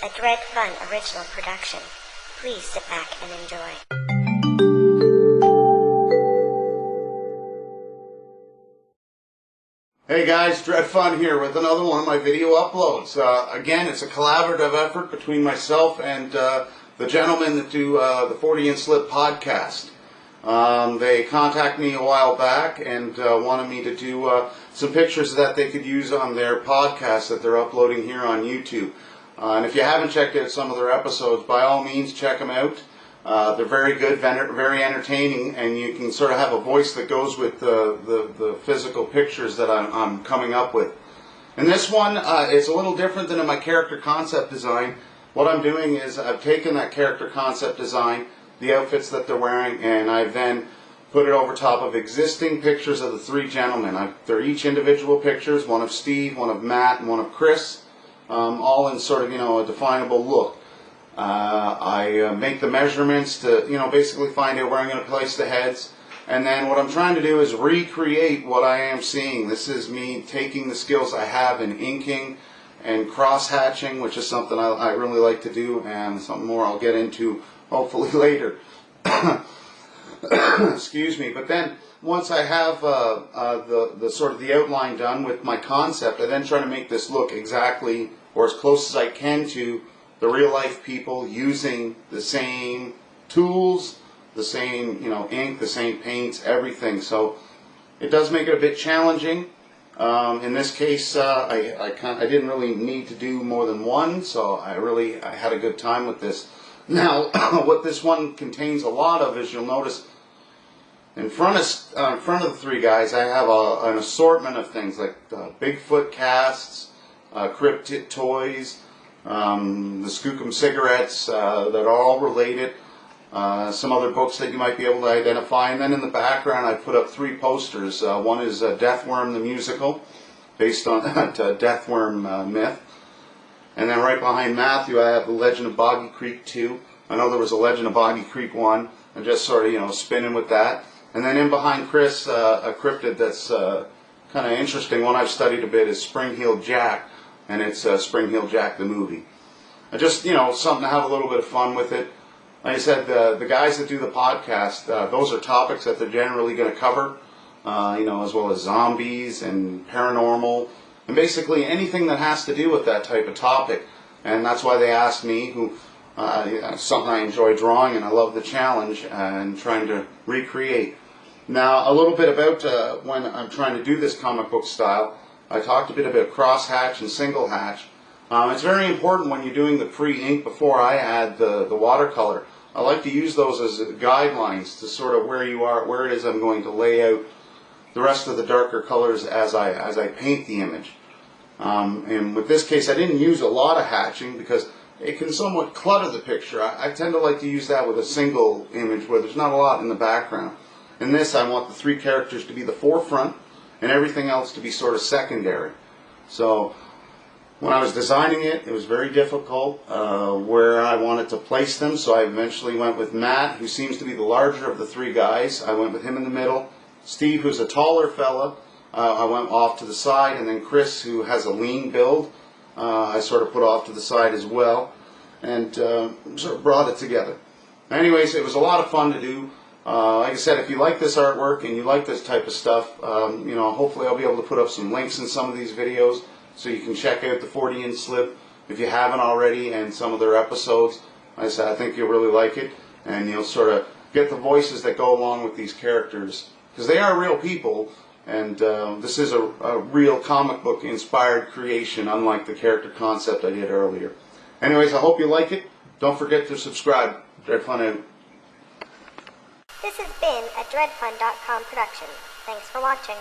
a Dredfunn original production. Please sit back and enjoy. Hey guys, Dredfunn here with another one of my video uploads. Again, it's a collaborative effort between myself and the gentlemen that do the Fortean Slip podcast. They contacted me a while back and wanted me to do some pictures that they could use on their podcast that they're uploading here on YouTube. And if you haven't checked out some of their episodes, by all means check them out. They're very good, very entertaining, and you can sort of have a voice that goes with the physical pictures that I'm coming up with. In this one, it's a little different than in my character concept design. What I'm doing is I've taken that character concept design, the outfits that they're wearing, and I've then put it over top of existing pictures of the three gentlemen. They're each individual pictures, one of Steve, one of Matt, and one of Chris, all in sort of, a definable look. I make the measurements to, basically find out where I'm going to place the heads. And then what I'm trying to do is recreate what I am seeing. This is me taking the skills I have in inking and cross-hatching, which is something I really like to do, and something more I'll get into hopefully later. Excuse me. But then once I have the sort of the outline done with my concept, I then try to make this look exactly or as close as I can to the real life people, using the same tools, the same ink, the same paints, everything. So it does make it a bit challenging. In this case, I didn't really need to do more than one, so I had a good time with this. Now, what this one contains a lot of is, you'll notice in front of the three guys, I have an assortment of things like Bigfoot casts, cryptid toys, the Skookum cigarettes that are all related, some other books that you might be able to identify, and then in the background I put up three posters. One is Deathworm the Musical, based on Deathworm myth, and then right behind Matthew I have the Legend of Boggy Creek 2. I know there was a Legend of Boggy Creek 1, and just sort of spinning with that. And then in behind Chris, a cryptid that's kind of interesting, one I've studied a bit, is Spring-Heeled Jack, and it's Spring-Heeled Jack the movie. Just, something to have a little bit of fun with it. Like I said, the guys that do the podcast, those are topics that they're generally going to cover, as well as zombies and paranormal, and basically anything that has to do with that type of topic. And that's why they asked me, something I enjoy drawing, and I love the challenge and trying to recreate. Now, a little bit about when I'm trying to do this comic book style. I talked a bit about cross-hatch and single-hatch. It's very important when you're doing the pre-ink before I add the watercolor. I like to use those as guidelines to sort of where you are, where it is I'm going to lay out the rest of the darker colors as I paint the image. And with this case, I didn't use a lot of hatching because it can somewhat clutter the picture. I tend to like to use that with a single image where there's not a lot in the background. In this, I want the three characters to be the forefront and everything else to be sort of secondary. So when I was designing it, it was very difficult where I wanted to place them, so I eventually went with Matt, who seems to be the larger of the three guys. I went with him in the middle. Steve, who's a taller fella, I went off to the side, and then Chris, who has a lean build, I sort of put off to the side as well, and sort of brought it together. Anyways, it was a lot of fun to do. Like I said, if you like this artwork and you like this type of stuff, hopefully I'll be able to put up some links in some of these videos so you can check out the Fortean Slip if you haven't already, and some of their episodes. Like I said, I think you'll really like it, and you'll sort of get the voices that go along with these characters, because they are real people, and this is a real comic book inspired creation, unlike the character concept I did earlier. Anyways, I hope you like it. Don't forget to subscribe. Dredfunn out. This has been a Dredfunn.com production. Thanks for watching.